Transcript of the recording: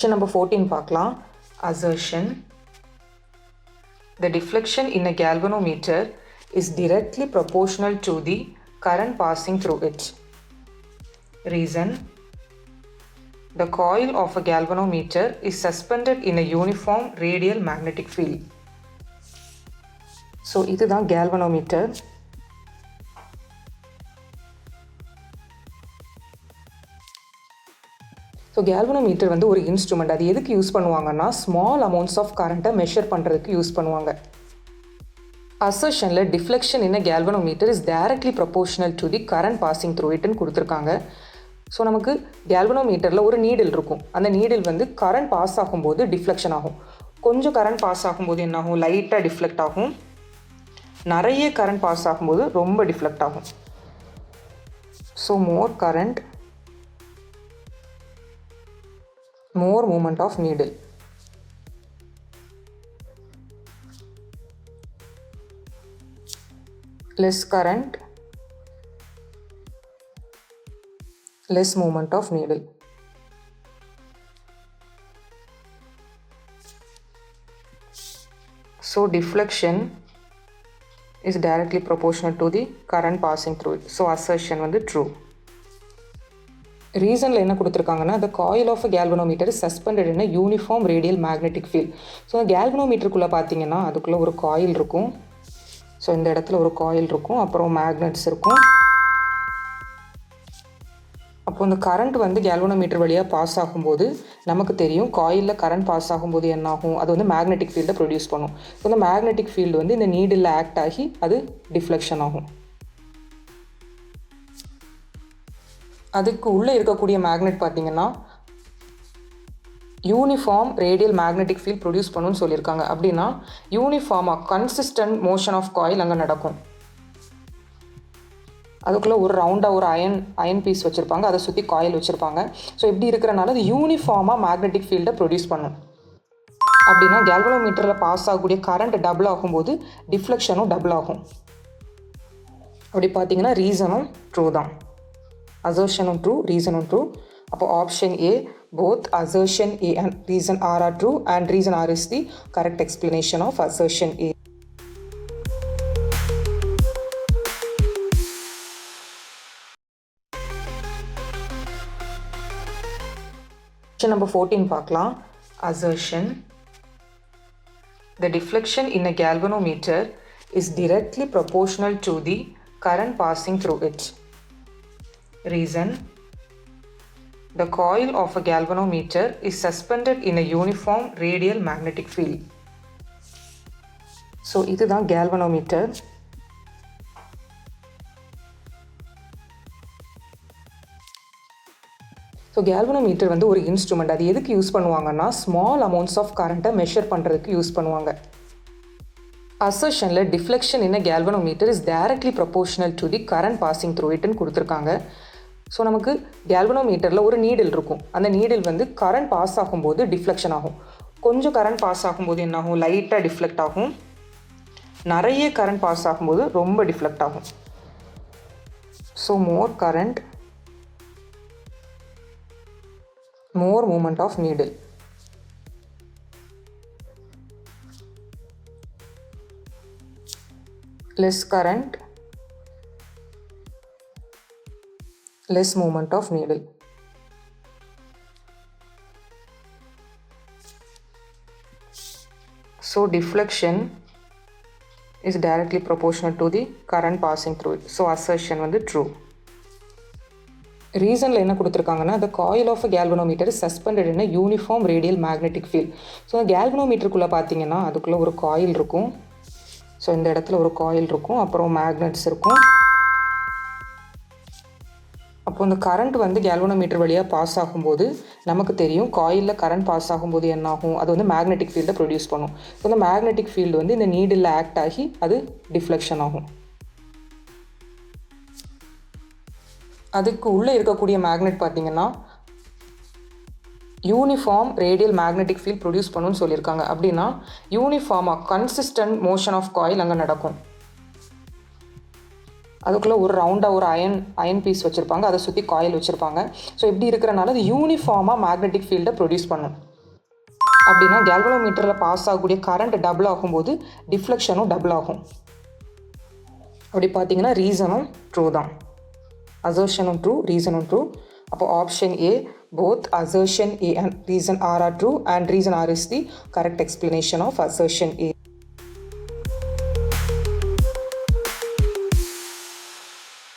Question number 14 பார்க்கலாம். Assertion. The deflection in a galvanometer is directly proportional to the current passing through it. Reason. The coil of a galvanometer is suspended in a uniform radial magnetic field. So, இதுதான் galvanometer. So galvanometer வந்து ஒரு instrument. அது எதுக்கு use பண்ணுவாங்கன்னா small amounts of கரண்ட்டை measure பண்ணுறதுக்கு use பண்ணுவாங்க. அசர்ஷனில் deflection in galvanometer is directly proportional to the current passing through இட்னு கொடுத்துருக்காங்க. ஸோ நமக்கு கேல்வனோமீட்டரில் ஒரு நீடில் இருக்கும். அந்த நீடில் வந்து கரண்ட் பாஸ் ஆகும்போது டிஃப்ளெக்ஷன் ஆகும். கொஞ்சம் கரண்ட் பாஸ் ஆகும்போது என்ன ஆகும்? லைட்டாக டிஃப்ளெக்ட் ஆகும். நிறைய கரண்ட் பாஸ் ஆகும்போது ரொம்ப டிஃப்ளெக்ட் ஆகும். So more current, more movement of needle. Less current, less movement of needle. So deflection is directly proportional to the current passing through it. So assertion வந்து true. ரீசனில் என்ன கொடுத்துருக்காங்கன்னா the coil of a galvanometer is suspended in a uniform radial magnetic field. So கேல்வனோமீட்டருக்குள்ளே பார்த்தீங்கன்னா அதுக்குள்ளே ஒரு coil இருக்கும். So இந்த இடத்துல ஒரு காயில் இருக்கும், அப்புறம் மேக்னெட்ஸ் இருக்கும். அப்போ இந்த கரண்ட் வந்து கேல்வனோமீட்டர் வழியாக பாஸ் ஆகும்போது நமக்கு தெரியும் காயிலில் கரண்ட் பாஸ் ஆகும்போது என்ன ஆகும்? அது வந்து மேக்னெட்டிக் ஃபீல்டை ப்ரொடியூஸ் பண்ணும். ஸோ இந்த மேக்னெட்டிக் ஃபீல்டு வந்து இந்த நீடில் ஆக்ட் ஆகி அது டிஃப்ளெக்ஷன் ஆகும். அதுக்கு உள்ளே இருக்கக்கூடிய மேக்னெட் பார்த்தீங்கன்னா uniform radial magnetic field produce பண்ணுன்னு சொல்லியிருக்காங்க. அப்படின்னா யூனிஃபார்மாக கன்சிஸ்டன்ட் மோஷன் ஆஃப் காயில் அங்கே நடக்கும். அதுக்குள்ளே ஒரு ரவுண்டாக ஒரு அயன் பீஸ் வச்சுருப்பாங்க, அதை சுற்றி காயில் வச்சுருப்பாங்க. ஸோ இப்படி இருக்கிறனால அது யூனிஃபார்மாக மேக்னெட்டிக் ஃபீல்டை ப்ரொடியூஸ் பண்ணும். அப்படின்னா கேல்வனோமீட்டரில் பாஸ் ஆகக்கூடிய கரண்ட் டபுள் ஆகும்போது டிஃப்ளெக்ஷனும் டபுள் ஆகும். அப்படி பார்த்தீங்கன்னா ரீசனும் ட்ரூ தான். Assertion true, reason true. அப்போ option A, both assertion A and reason R are true, and reason R is the correct explanation of assertion A. Question number 14 பார்க்கலாம். Assertion. The deflection in a galvanometer is directly proportional to the current passing through it. Reason. The coil of a galvanometer is suspended in a uniform radial magnetic field. So, இதுதான் galvanometer. So galvanometer வந்து ஒரு instrument. அது எதுக்கு use பண்ணுவாங்கன்னா small amounts of கரண்ட்டை measure பண்ணுறதுக்கு use பண்ணுவாங்க. அசர்ஷனில் deflection in galvanometer is directly proportional to the current passing through itனு கொடுத்துருக்காங்க. ஸோ நமக்கு கேல்வனோமீட்டரில் ஒரு நீடில் இருக்கும். அந்த நீடில் வந்து கரண்ட் பாஸ் ஆகும்போது டிஃப்ளெக்ஷன் ஆகும். கொஞ்சம் கரண்ட் பாஸ் ஆகும்போது என்ன ஆகும்? லைட்டாக டிஃப்ளெக்ட் ஆகும். நிறைய கரண்ட் பாஸ் ஆகும்போது ரொம்ப டிஃப்ளெக்ட் ஆகும். So more current, more movement of needle. Less current, less movement of needle. So deflection is directly proportional to the current passing through it. So assertion வந்து true. ரீசனில் என்ன கொடுத்துருக்காங்கன்னா the coil of a galvanometer is suspended in a uniform radial magnetic field. So கேல்வனோமீட்டருக்குள்ளே பார்த்தீங்கன்னா அதுக்குள்ளே ஒரு coil இருக்கும். So இந்த இடத்துல ஒரு காயில் இருக்கும், அப்புறம் மேக்னெட்ஸ் இருக்கும். அப்போ இந்த கரண்ட் வந்து கேல்வனோமீட்டர் வழியாக பாஸ் ஆகும்போது நமக்கு தெரியும் காயிலில் கரண்ட் பாஸ் ஆகும்போது என்ன ஆகும்? அது வந்து மேக்னெட்டிக் ஃபீல்டை ப்ரொடியூஸ் பண்ணும். ஸோ இந்த மேக்னெட்டிக் ஃபீல்டு வந்து இந்த நீடில் ஆக்ட் ஆகி அது டிஃப்ளெக்ஷன் ஆகும். அதுக்கு உள்ளே இருக்கக்கூடிய மேக்னெட் பார்த்தீங்கன்னா uniform radial magnetic field produce பண்ணுன்னு சொல்லியிருக்காங்க. அப்படின்னா யூனிஃபார்மாக கன்சிஸ்டன்ட் மோஷன் ஆஃப் காயில் அங்கே நடக்கும். அதுக்குள்ளே ஒரு ரவுண்டாக ஒரு அயன் பீஸ் வச்சுருப்பாங்க, அதை சுற்றி காயில் வச்சுருப்பாங்க. ஸோ இப்படி இருக்கிறனால அது யூனிஃபார்மாக மேக்னெட்டிக் ஃபீல்டை ப்ரொடியூஸ் பண்ணும். அப்படின்னா கேல்வனோமீட்டரில் பாஸ் ஆகக்கூடிய கரண்ட் டபுள் ஆகும்போது டிஃப்ளெக்ஷனும் டபுள் ஆகும். அப்படி பார்த்தீங்கன்னா ரீசனும் ட்ரூ தான். அசர்ஷனும் ட்ரூ, ரீசனும் ட்ரூ. அப்போ option A, both assertion A and reason R are true and reason R is the correct explanation of assertion A.